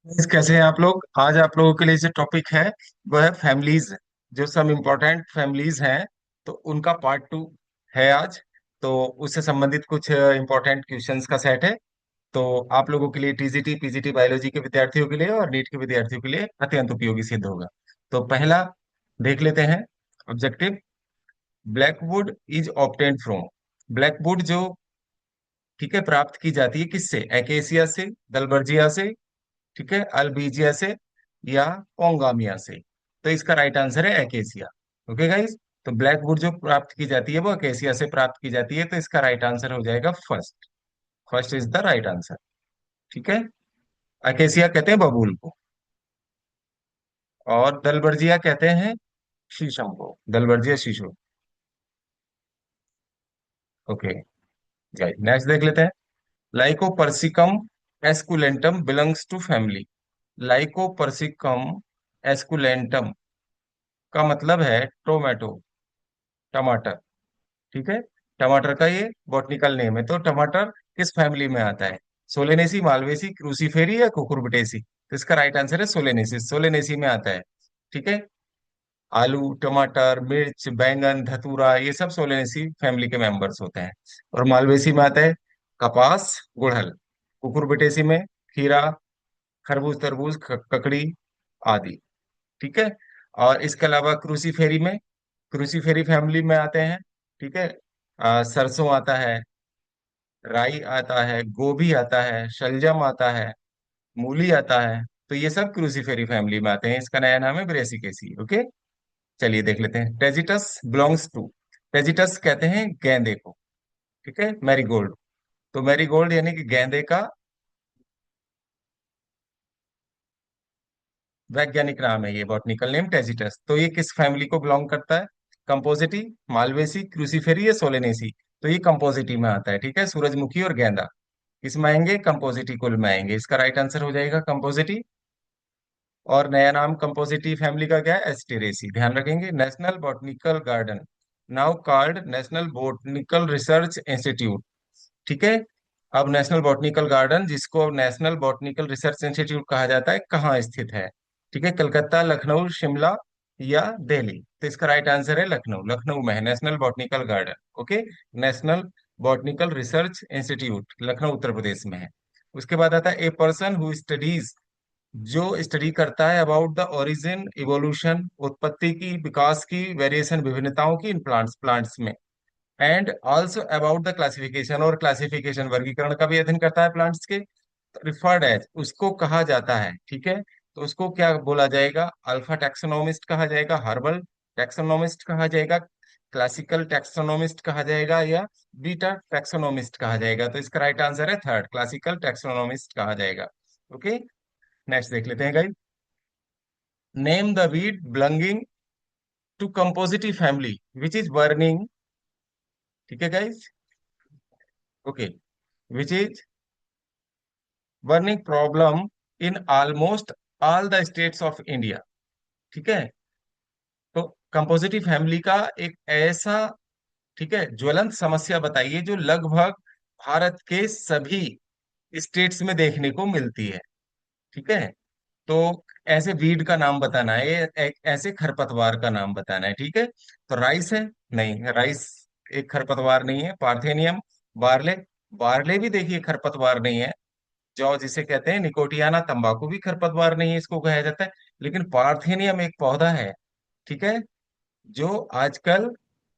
कैसे हैं आप लोग? आज आप लोगों के लिए जो टॉपिक है वो है फैमिलीज। जो सब इम्पोर्टेंट फैमिलीज हैं तो उनका पार्ट टू है आज। तो उससे संबंधित कुछ इम्पोर्टेंट क्वेश्चंस का सेट है। तो आप लोगों के लिए टीजीटी पीजीटी बायोलॉजी के विद्यार्थियों के लिए और नीट के विद्यार्थियों के लिए अत्यंत उपयोगी सिद्ध होगा। तो पहला देख लेते हैं objective. Blackwood is obtained from. Blackwood जो ठीक है प्राप्त की जाती है किससे? एकेसिया से, दलबर्जिया से, ठीक है, अल्बीजिया से या ओंगामिया से। तो इसका राइट आंसर है एकेसिया। Okay guys. तो ब्लैकवुड जो प्राप्त की जाती है वो एकेसिया से प्राप्त की जाती है, तो इसका राइट आंसर हो जाएगा first. First is the right answer. ठीक है। एकेसिया कहते हैं बबूल को, और दलबर्जिया कहते हैं शीशम को। दलबर्जिया शीशो। ओके गाइस, नेक्स्ट देख लेते हैं। Lycopersicum esculentum belongs to family. Lycopersicum esculentum का मतलब है टोमेटो, टमाटर। ठीक है। टमाटर का ये बॉटनिकल नेम है। तो टमाटर किस फैमिली में आता है? सोलेनेसी, मालवेसी, क्रूसीफेरी या कुकुरबिटेसी? तो इसका राइट आंसर है सोलेनेसी। सोलेनेसी में आता है। ठीक है। आलू, टमाटर, मिर्च, बैंगन, धतूरा ये सब सोलेनेसी फैमिली के मेंबर्स होते हैं। और मालवेसी में आता है कपास, गुड़हल। कुकुरबिटेसी में खीरा, खरबूज, तरबूज, ककड़ी आदि। ठीक है। और इसके अलावा क्रूसीफेरी में, क्रूसीफेरी फैमिली में आते हैं। ठीक है। सरसों आता है, राई आता है, गोभी आता है, शलजम आता है, मूली आता है। तो ये सब क्रूसीफेरी फैमिली में आते हैं। इसका नया नाम है ब्रेसिकेसी। ओके। चलिए देख लेते हैं। टेजिटस बिलोंग्स टू। टेजिटस कहते हैं गेंदे को। ठीक है, मैरीगोल्ड। तो मैरीगोल्ड यानी कि गेंदे का वैज्ञानिक नाम है, ये बॉटनिकल नेम टेजिटस। तो ये किस फैमिली को बिलोंग करता है? कंपोजिटी, मालवेसी, क्रूसीफेरी या सोलेनेसी? तो ये कंपोजिटी में आता है। ठीक है, सूरजमुखी और गेंदा किसमें आएंगे? कंपोजिटी कुल में आएंगे। इसका राइट आंसर हो जाएगा कंपोजिटी। और नया नाम कंपोजिटी फैमिली का क्या है? एस्टेरेसी। ध्यान रखेंगे। National botanical garden now called national botanical research institute. ठीक है। अब नेशनल बॉटनिकल गार्डन, जिसको नेशनल बॉटनिकल रिसर्च इंस्टीट्यूट कहा जाता है, कहाँ स्थित है? ठीक है, कलकत्ता, लखनऊ, शिमला या दिल्ली? तो इसका राइट आंसर है लखनऊ। लखनऊ में है national botanical garden. Okay. National botanical research institute Lucknow Uttar Pradesh में है। उसके बाद आता है ए पर्सन हु स्टडीज, जो स्टडी करता है अबाउट द ओरिजिन, इवोल्यूशन, उत्पत्ति की, विकास की, वेरिएशन, विभिन्नताओं की इन प्लांट्स, प्लांट्स में, and also about the classification, और क्लासिफिकेशन वर्गीकरण का भी अध्ययन करता है प्लांट्स के। रिफर्ड एज उसको कहा जाता है। ठीक है। तो उसको क्या बोला जाएगा? अल्फा टैक्सोनोमिस्ट कहा जाएगा, हर्बल टैक्सोनोमिस्ट कहा जाएगा, क्लासिकल टैक्सोनोमिस्ट कहा जाएगा, या बीटा टैक्सोनोमिस्ट कहा जाएगा? तो इसका राइट आंसर है थर्ड, क्लासिकल टैक्सोनोमिस्ट कहा जाएगा। ओके। नेक्स्ट देख लेते हैं guys. Name the weed belonging to Compositae family which is burning. ठीक है guys. Okay. Which is burning problem in almost all the states of India. ठीक है। तो कंपोजिटिव फैमिली का एक ऐसा, ठीक है, ज्वलंत समस्या बताइए जो लगभग भारत के सभी स्टेट्स में देखने को मिलती है। ठीक है। तो ऐसे वीड का नाम बताना है, एक ऐसे खरपतवार का नाम बताना है। ठीक है। तो राइस है? नहीं, राइस एक खरपतवार नहीं है। पार्थेनियम, बार्ले, बार्ले भी देखिए खरपतवार नहीं है। जौ जिसे कहते हैं, निकोटियाना तंबाकू भी खरपतवार नहीं है, इसको कहा जाता है। लेकिन पार्थेनियम एक पौधा है, ठीक है, जो आजकल,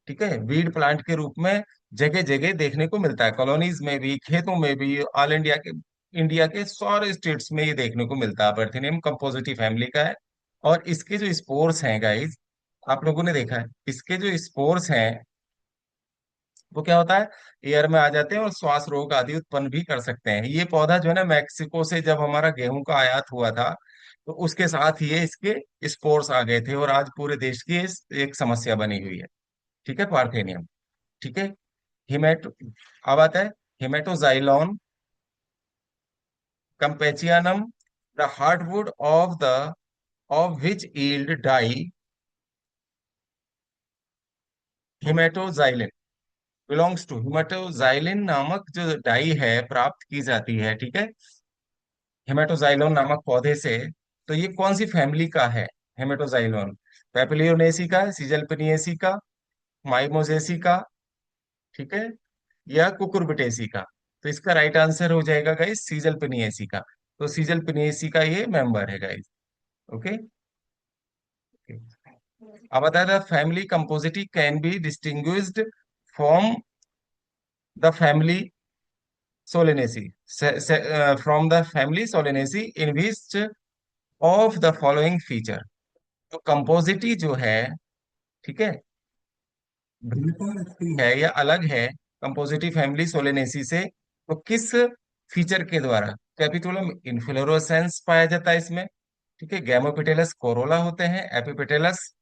ठीक है, वीड प्लांट के रूप में जगह जगह देखने को मिलता है। कॉलोनीज में भी, खेतों में भी, ऑल इंडिया के, इंडिया के सारे स्टेट्स में ये देखने को मिलता है। पार्थेनियम कंपोजिटी फैमिली का है। और इसके जो स्पोर्स हैं गाइस, आप लोगों ने देखा है, इसके जो स्पोर्स हैं वो क्या होता है, एयर में आ जाते हैं और श्वास रोग आदि उत्पन्न भी कर सकते हैं। ये पौधा जो है ना, मैक्सिको से जब हमारा गेहूं का आयात हुआ था, तो उसके साथ ये इसके स्पोर्स आ गए थे, और आज पूरे देश की एक समस्या बनी हुई है। ठीक है, पार्थेनियम। ठीक है। हिमेटो, अब आता है Haematoxylon campechianum, the hardwood of which yield dye haematoxylin. Belongs to haematoxylin नामक जो डाई है प्राप्त की जाती है, ठीक है, हेमेटोजाइलोन नामक पौधे से। तो ये कौन सी फैमिली का है? हेमेटोजाइलोन पेपिलियोनेसी का, सीजलपिनिएसी का, माइमोजेसी का, ठीक है, या कुकुरबिटेसी का? तो इसका राइट आंसर हो जाएगा गाइस सीजलपिनिएसी का। तो सीजलपिनिएसी का ये मेंबर है गाइस। ओके। अब बता the family Compositae can be distinguished from the family Solanaceae, from the family Solanaceae in which of the following feature. तो कंपोजिटी जो है, ठीक है, भिन्नता रखती है या अलग है कंपोजिटी फैमिली सोलेनेसी से, तो किस फीचर के द्वारा? कैपिटुलम इन्फ्लोरेसेंस पाया जाता है इसमें, ठीक है, गैमोपेटेलस कोरोला होते हैं, एपिपेटेलस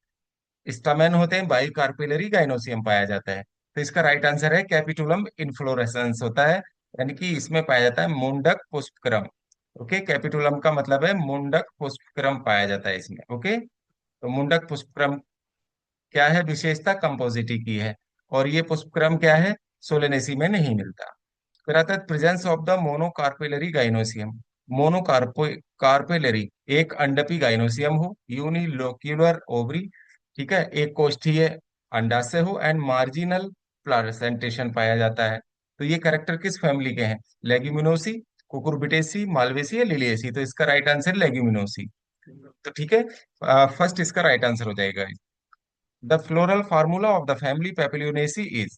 स्टामेन होते हैं, बाई कार्पिलरी गाइनोसियम पाया जाता है। तो इसका राइट आंसर है कैपिटुलम इन्फ्लोरेसेंस होता है, यानी कि इसमें पाया जाता है मुंडक पुष्पक्रम। ओके, कैपिटुलम का मतलब है मुंडक पुष्पक्रम पाया जाता है इसमें। ओके, तो मुंडक पुष्पक्रम क्या है विशेषता? कंपोजिटी की है। और ये पुष्पक्रम क्या है? सोलेनेसी में नहीं मिलता। फिर आता है presence of the monocarpellary gynoecium. मोनोकार्पो कार्पेलरी, एक अंडपी गाइनोसियम हो, यूनिलोक्यूलर ओवरी, ठीक है, एक कोष्ठीय अंडाशय हो, एंड मार्जिनल प्लासेंटेशन पाया जाता है। तो ये कैरेक्टर किस फैमिली के हैं? लेग्यूमिनोसी, कुकुरबिटेसी, मालवेसी या लिलिएसी? तो इसका राइट आंसर लेग्यूमिनोसी। तो ठीक है, फर्स्ट इसका राइट आंसर हो जाएगा। The floral formula of the family Papilionaceae is.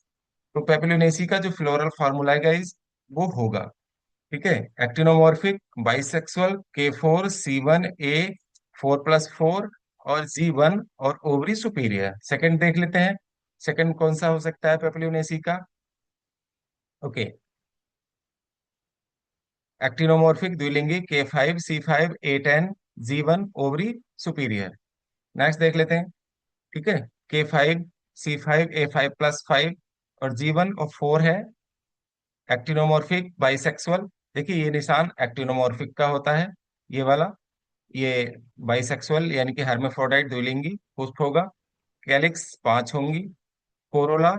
तो पेपिलियोनेसी का जो फ्लोरल फार्मूला है गाइस, वो होगा, ठीक है, एक्टिनोमॉर्फिक, बाइसेक्सुअल, K4C1A 4+4, और G1, और ओवरी सुपीरियर। सेकंड देख लेते हैं, सेकंड कौन सा हो सकता है पेपिलियोनेसी का? ओके, एक्टिनोमॉर्फिक द्विलिंगी, K5C5A10, G1, ovary superior. Next देख लेते हैं, ठीक है, K5C5A5+5, और G1 और 4 है एक्टिनोमॉर्फिक बाइसेक्सुअल। देखिए ये निशान एक्टिनोमॉर्फिक का होता है, ये वाला, ये बाइसेक्सुअल यानी कि हर्मेफ्रोडाइट द्विलिंगी पुष्प होगा। कैलिक्स 5 होंगी, कोरोला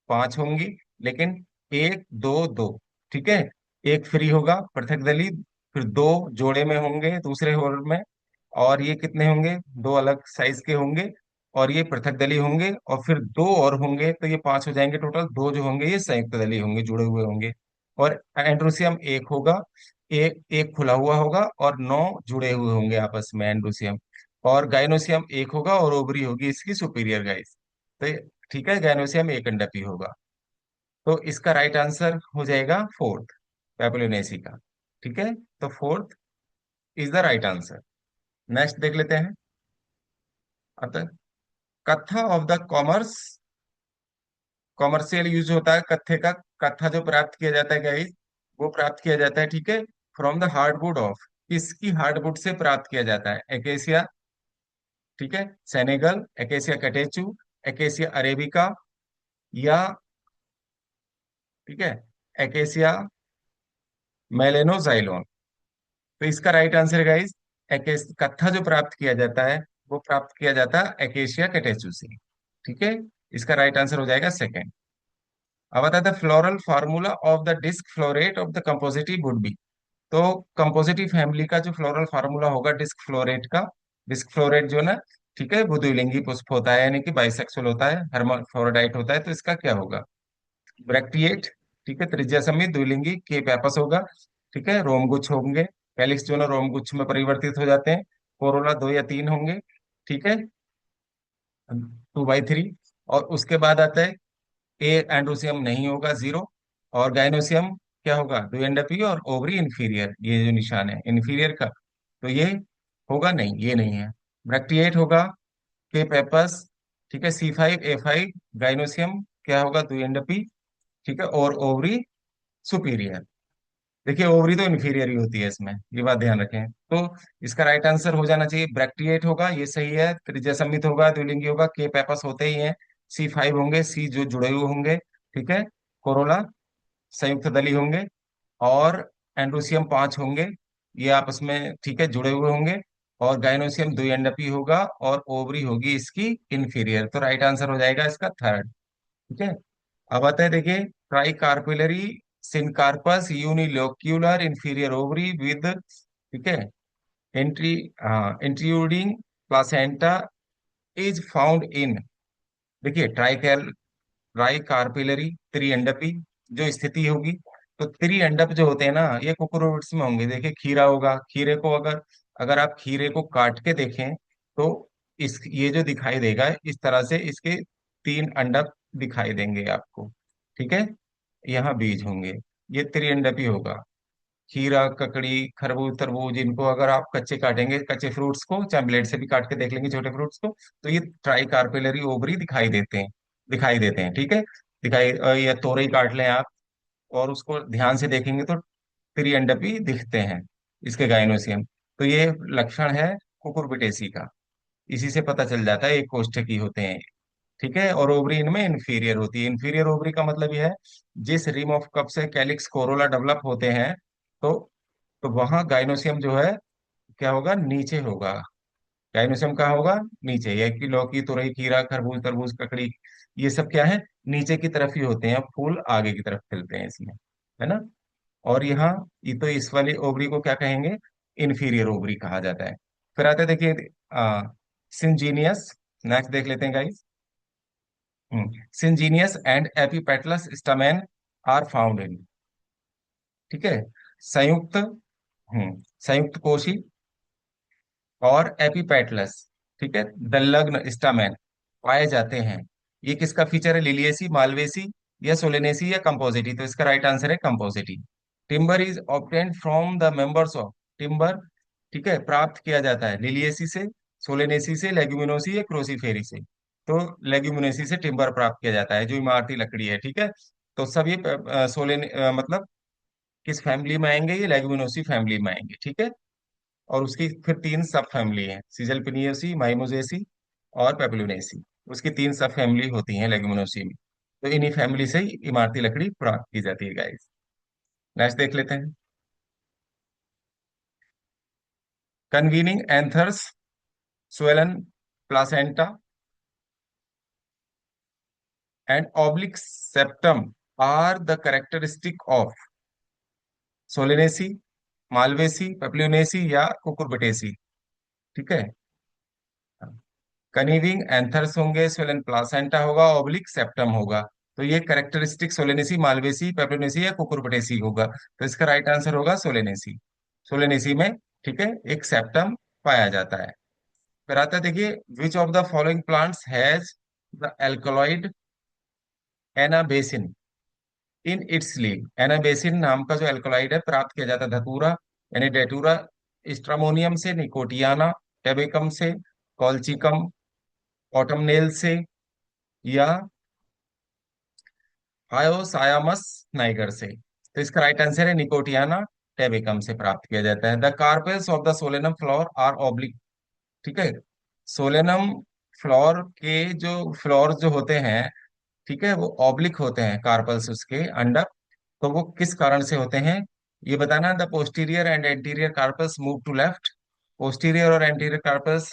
5 होंगी, लेकिन 1 2 2, ठीक है, एक फ्री होगा पृथक दली, फिर 2 जोड़े में होंगे दूसरे होल में, और ये कितने होंगे? 2 अलग साइज के होंगे, और ये पृथक दली होंगे, और फिर 2 और होंगे, तो ये 5 हो जाएंगे टोटल। 2 जो होंगे ये संयुक्त दली होंगे, जुड़े हुए होंगे। और एंड्रोसियम एक होगा, एक एक खुला हुआ होगा, और 9 जुड़े हुए होंगे आपस में एंड्रोसियम। और गाइनोसियम एक होगा, और ओवरी होगी इसकी सुपीरियर गाइस। तो ठीक है, गाइनोसियम एक अंडापी होगा। तो इसका राइट आंसर हो जाएगा फोर्थ, पेपिलोनेसी का। ठीक है, तो fourth is the right answer. Next देख लेते हैं। अतः कत्था of the commerce, commercial use होता है कत्थे का। कत्था जो प्राप्त किया जाता है गाइस, वो प्राप्त किया जाता है, ठीक है, फ्रॉम द हार्डवुड ऑफ। किसकी हार्डवुड से प्राप्त किया जाता है? एकेसिया, ठीक है, Senegal, acacia catechu, acacia arabica, या, ठीक है, एकेसिया मेलेनोजाइलोन। तो इसका राइट आंसर गाइस, एकेस कत्था जो प्राप्त किया जाता है, वो प्राप्त किया जाता है एकेशिया कैटेचू से। ठीक है, इसका राइट आंसर हो जाएगा सेकंड। अब आता है floral formula of the disc floret of the Compositae would be. तो कंपोजिटिव फैमिली का जो फ्लोरल फार्मूला होगा डिस्क फ्लोरेट का, डिस्क फ्लोरेट जो ना, ठीक है, वो द्विलिंगी पुष्प होता है, यानी कि बाइसेक्सुअल होता है, हर्माफ्रोडाइट होता है। तो इसका क्या होगा? ब्रैक्टिएट, ठीक है, त्रिज्या समेत द्विलिंगी, के पैपस होगा, ठीक है, रोमगुच्छ होंगे, कैलिक्स जो ना रोमगुच्छ में परिवर्तित हो जाते हैं, कोरोला 2 या 3 होंगे, ठीक है, 2/3। और उसके बाद आता है ए एंड्रोसियम नहीं होगा, 0। और गाइनोसियम क्या होगा? द्विअंडपी, और ओवरी इंफीरियर, ये जो निशान है इंफीरियर का, तो ये होगा नहीं, ये नहीं है। ब्रैक्टिएट होगा, के पेपस, ठीक है, C5A5, गाइनोसियम क्या होगा? द्विअंडपी, ठीक है, और ओवरी सुपीरियर। देखिए ओवरी तो इन्फीरियर ही होती है इसमें, ये बात ध्यान रखें। तो इसका राइट आंसर हो जाना चाहिए ब्रैक्टिएट होगा, ये सही है, त्रिज्या सममित होगा, द्विलिंगी होगा, के पेपस होते ही हैं, C5 होंगे, सी जो जुड़े हुए होंगे, ठीक है, कोरोला संयुक्त दली होंगे, और एंड्रोसियम 5 होंगे, ये आपस में, ठीक है, जुड़े हुए होंगे, और गाइनोसियम द्विअंडपी होगा, और ओवरी होगी इसकी इंफीरियर। तो राइट आंसर हो जाएगा इसका थर्ड। ठीक है, अब आता है देखिए, tricarpellary syncarpous unilocular inferior ovary with ठीक है। Entry intruding placenta is found in, देखिए ट्राई कार्पिलरी त्रिअंडपी जो स्थिति होगी। तो त्रिअंडप जो होते हैं ना, ये कुकुरबिट्स में होंगे। देखिए खीरा होगा, खीरे को अगर अगर आप खीरे को काट के देखें तो इस ये जो दिखाई देगा इस तरह से, इसके तीन अंडक दिखाई देंगे आपको। ठीक है, यहाँ बीज होंगे, ये त्रिअंडपी होगा। खीरा, ककड़ी, खरबूज, तरबूज, इनको अगर आप कच्चे काटेंगे, कच्चे फ्रूट्स को चाहे ब्लेड से भी काट के देख लेंगे छोटे फ्रूट्स को, तो ये ट्राई कार्पेलरी ओवरी दिखाई देते हैं। ठीक है, या तोरई काट लें आप और उसको ध्यान से देखेंगे तो त्रिअंडपी दिखते हैं इसके गाइनोसियम। तो ये लक्षण है कुकुरबिटेसी का, इसी से पता चल जाता है एक कोष्ठकी होते हैं। ठीक है, और ओवरी इनमें इंफीरियर होती है। इंफीरियर ओवरी का मतलब यह है जिस रिम ऑफ कप से कैलिक्स कोरोला डेवलप होते हैं, तो तो वहां गाइनोसियम जो है क्या होगा, नीचे होगा। गाइनोसियम कहाँ होगा, नीचे। यह कि लौकी, तुरई, खीरा, खरबूज, तरबूज, ककड़ी, ये सब क्या है, नीचे की तरफ ही होते हैं, फूल आगे की तरफ खिलते हैं इसमें, है ना। और यहाँ ये तो इस वाली ओवरी को क्या कहेंगे, इंफीरियर ओवरी कहा जाता है। फिर आते हैं, देखिए सिंजीनियस, नेक्स्ट देख लेते हैं guys. Syngenesious and epipetalous stamen are found in, ठीक है, संयुक्त संयुक्त कोशी और एपिपेटलस, ठीक है, संलग्न स्टामेन पाए जाते हैं। ये किसका फीचर है, लिलियेसी, मालवेसी या सोलेनेसी या कंपोजिटी? तो इसका राइट आंसर है Compositae. Timber is obtained from the members of, timber, ठीक है, प्राप्त किया जाता है लिलियेसी से, सोलेनेसी से, लेग्यूमिनोसी या क्रोसीफेरी से। तो लेग्यूमिनेसी से टिम्बर प्राप्त किया जाता है, जो इमारती लकड़ी है। ठीक है, तो सब ये मतलब किस फैमिली में आएंगे, ये लेग्यूमिनोसी फैमिली में आएंगे। ठीक है, और उसकी फिर तीन सब फैमिली हैं, सीजलपिनियसी, माइमोजेसी और पेपिलोनेसी। उसकी तीन सब फैमिली होती हैं लेगुमिनोसी में। तो इन्हीं फैमिली से ही इमारती लकड़ी प्राप्त की जाती है गाइस। नेक्स्ट देख लेते हैं। Conniving anthers, swollen placenta and oblique septum are the characteristic of Solanaceae, Malvaceae, Papilionaceae या कुकुरबिटेसी। ठीक है, कनीविंग एंथर्स होंगे, स्वेलन प्लासेंटा होगा, ओब्लिक सेप्टम होगा। तो ये कैरेक्टरिस्टिक सोलेनेसी, मालवेसी, पेप्लोनेसी या कुकुरबिटेसी होगा। तो इसका राइट आंसर होगा सोलेनेसी। सोलेनेसी में, ठीक है, एक सेप्टम पाया जाता है। फिर आता है, देखिए, which of the following plants has the alkaloid anabasine in its leave? Anabasine नाम का जो एल्कलॉइड है प्राप्त किया जाता है धतूरा यानी डेटूरा, स्ट्रामोनियम से, निकोटियाना टेबेकम से, कॉल्चिकम ऑटमनेल से, या हायोसायामस नाइगर से। तो इसका राइट आंसर है निकोटियाना टेबेकम से प्राप्त किया जाता है। The carpels of the Solanum flower are oblique, ठीक है, सोलेनम फ्लावर के जो फ्लावर जो होते हैं, ठीक है, वो ऑब्लिक होते हैं कार्पल्स उसके अंडर। तो वो किस कारण से होते हैं, ये बताना। The posterior and anterior carpels move to left, posterior और एंटीरियर कार्पल्स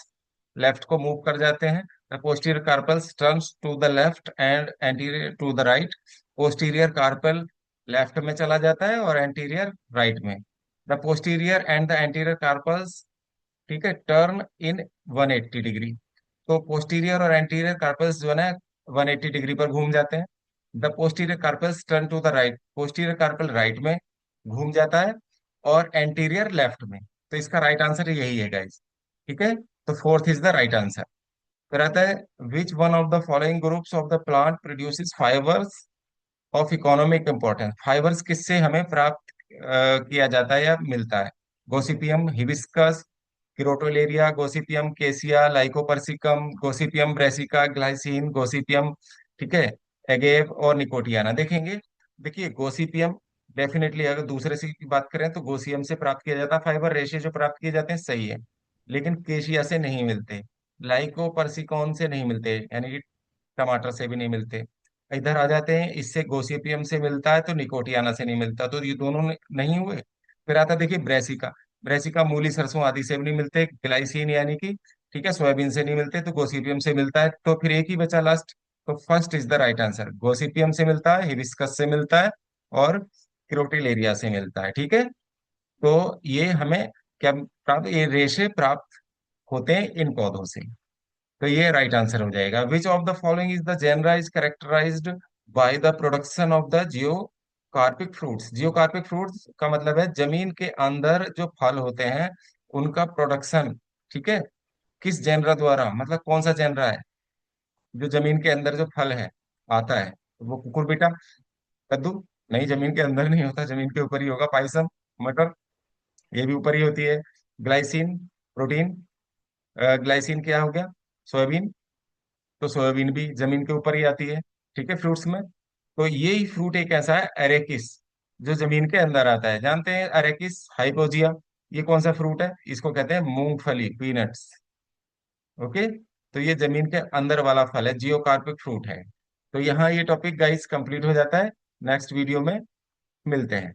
लेफ्ट को मूव कर जाते हैं। The posterior carpels turns to the left and anterior to the right, posterior carpel left में चला जाता है और एंटीरियर राइट में। The posterior and the anterior carpels, ठीक है, टर्न इन 180 डिग्री। तो पोस्टीरियर और एंटीरियर कार्पल्स जो है ना 180 डिग्री पर घूम जाते हैं। The posterior carpels turn to the right, posterior carpel right में घूम जाता है और एंटीरियर लेफ्ट में। तो इसका राइट आंसर यही है गाइस। ठीक है, तो fourth is the right answer. फिर आता है, which one of the following groups of the plant produces fibres of economic importance? Fibres किससे हमें प्राप्त किया जाता है या मिलता है? गोसिपियम हिबिस्कस, किरोटोलेरिया, गोसिपियम केसिया, lycopersicum, Gossypium Brassica, glycine, Gossypium, ठीक है, एगेव और निकोटियाना। देखेंगे, देखिए गोसिपियम डेफिनेटली, अगर दूसरे से की बात करें तो गोसियम से प्राप्त किया जाता है फाइबर, रेशे जो प्राप्त किए जाते हैं सही है, लेकिन केशिया से नहीं मिलते, लाइकोपर्सिकॉन से नहीं मिलते, यानी कि टमाटर से भी नहीं मिलते। इधर आ जाते हैं, इससे गोसिपियम से मिलता है तो निकोटियाना से नहीं मिलता, तो ये दोनों नहीं हुए। फिर आता है, देखिए ब्रेसिका, ब्रेसिका मूली, सरसों आदि से भी नहीं मिलते, ग्लाइसिन यानी कि, ठीक है, सोयाबीन से नहीं मिलते, तो गोसिपियम से मिलता है। तो फिर एक ही बचा लास्ट, तो first is the right answer. Gossypium से मिलता है, हिबिस्कस से मिलता है और क्रोटिलेरिया से मिलता है। ठीक है, तो ये हमें क्या प्राप्त, ये रेशे प्राप्त होते हैं इन पौधों से। तो ये राइट आंसर हो जाएगा। Which of the following is the genera is characterised by the production of the geocarpic fruits. Geocarpic fruits का मतलब है जमीन के अंदर जो फल होते हैं उनका प्रोडक्शन, ठीक है, किस जेनरा द्वारा, मतलब कौन सा जेनरा है जो जमीन के अंदर जो फल है आता है, वो कुकुरबिटा, कद्दू। नहीं, जमीन के अंदर नहीं होता, जमीन के ऊपर ही होगा। पायसम, मटर, ये भी ऊपर ही होती है। ग्लाइसिन, प्रोटीन, ग्लाइसिन क्या हो गया, सोयाबीन, तो सोयाबीन भी जमीन के ऊपर ही आती है, ठीक है, फ्रूट्स में। तो यही फ्रूट एक ऐसा है एरेकिस, जो जमीन के अंदर आता है। जानते हैं एरेकिस हाइपोजिया, ये कौन सा फ्रूट है, इसको कहते हैं मूंगफली, पीनट्स। ओके, तो ये जमीन के अंदर वाला फल है, जियोकार्पिक फ्रूट है। तो यहाँ ये टॉपिक गाइस कंप्लीट हो जाता है। नेक्स्ट वीडियो में मिलते हैं।